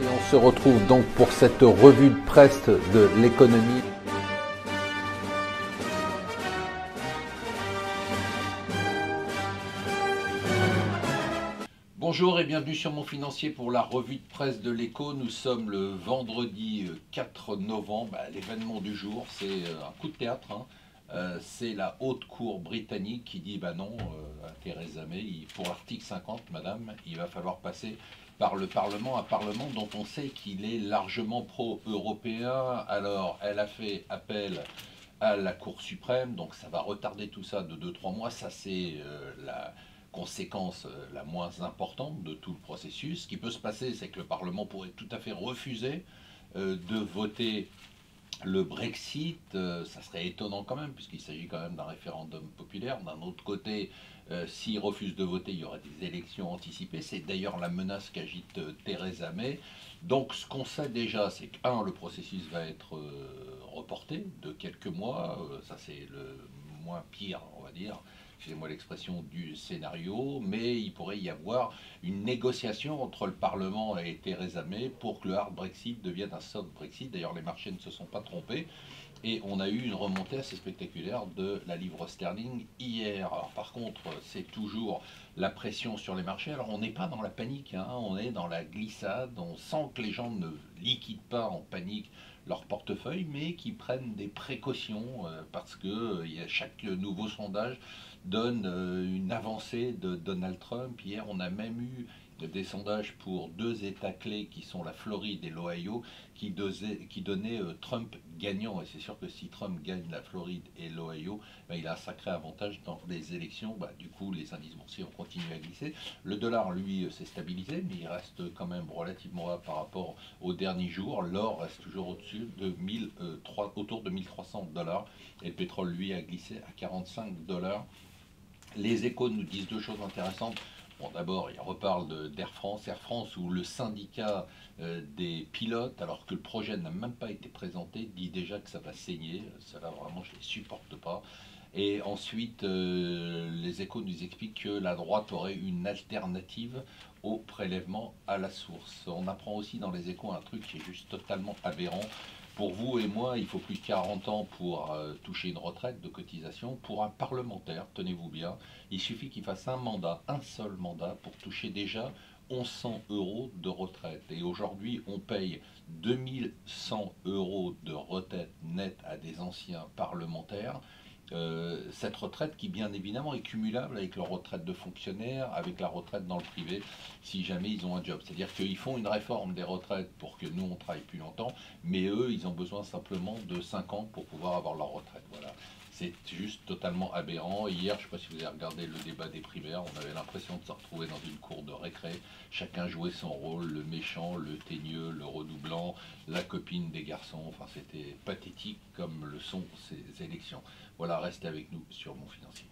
Et on se retrouve donc pour cette revue de presse de l'économie. Bonjour et bienvenue sur Mon Financier pour la revue de presse de l'Écho. Nous sommes le vendredi 4 novembre. L'événement du jour, c'est un coup de théâtre. C'est la haute cour britannique qui dit bah non à Theresa May, pour l'article 50, madame, il va falloir passer par le Parlement, un Parlement dont on sait qu'il est largement pro-européen. Alors, elle a fait appel à la Cour suprême, donc ça va retarder tout ça de 2-3 mois. Ça, c'est la conséquence la moins importante de tout le processus. Ce qui peut se passer, c'est que le Parlement pourrait tout à fait refuser de voter le Brexit. Ça serait étonnant quand même, puisqu'il s'agit quand même d'un référendum populaire. D'un autre côté, s'il refuse de voter, il y aurait des élections anticipées. C'est d'ailleurs la menace qu'agite Theresa May. Donc ce qu'on sait déjà, c'est que, le processus va être reporté de quelques mois. Ça, c'est le moins pire, on va dire, excusez-moi l'expression, du scénario, mais il pourrait y avoir une négociation entre le Parlement et Theresa May pour que le hard Brexit devienne un soft Brexit. D'ailleurs, les marchés ne se sont pas trompés et on a eu une remontée assez spectaculaire de la livre sterling hier. Alors par contre, c'est toujours la pression sur les marchés. Alors on n'est pas dans la panique, on est dans la glissade. On sent que les gens ne liquident pas en panique leur portefeuille, mais qui prennent des précautions parce que chaque nouveau sondage donne une avancée de Donald Trump. Hier, on a même eu des sondages pour deux États clés qui sont la Floride et l'Ohio qui donnaient Trump gagnant. Et c'est sûr que si Trump gagne la Floride et l'Ohio, il a un sacré avantage dans les élections. Du coup, les indices boursiers ont continué à glisser. Le dollar, lui, s'est stabilisé, mais il reste quand même relativement bas par rapport aux derniers jours. L'or reste toujours au-dessus de autour de 1300 $. Et le pétrole, lui, a glissé à 45 $. Les Échos nous disent deux choses intéressantes. Bon, d'abord, il reparle d'Air France. Air France, où le syndicat des pilotes, alors que le projet n'a même pas été présenté, dit déjà que ça va saigner. Cela, vraiment, je ne les supporte pas. Et ensuite, les Échos nous expliquent que la droite aurait une alternative au prélèvement à la source. On apprend aussi dans les Échos un truc qui est juste totalement aberrant. Pour vous et moi, il faut plus de 40 ans pour toucher une retraite de cotisation. Pour un parlementaire, tenez-vous bien, il suffit qu'il fasse un seul mandat pour toucher déjà 1100 € de retraite. Et aujourd'hui, on paye 2100 € de retraite nette à des anciens parlementaires. Cette retraite qui bien évidemment est cumulable avec leur retraite de fonctionnaire, avec la retraite dans le privé, si jamais ils ont un job. C'est-à-dire qu'ils font une réforme des retraites pour que nous on travaille plus longtemps, mais eux ils ont besoin simplement de 5 ans pour pouvoir avoir leur retraite. Voilà. C'est juste totalement aberrant. Hier, je ne sais pas si vous avez regardé le débat des primaires, on avait l'impression de se retrouver dans une cour de récré. Chacun jouait son rôle, le méchant, le teigneux, le redoublant, la copine des garçons. Enfin, c'était pathétique comme le sont ces élections. Voilà, restez avec nous sur Mon Financier.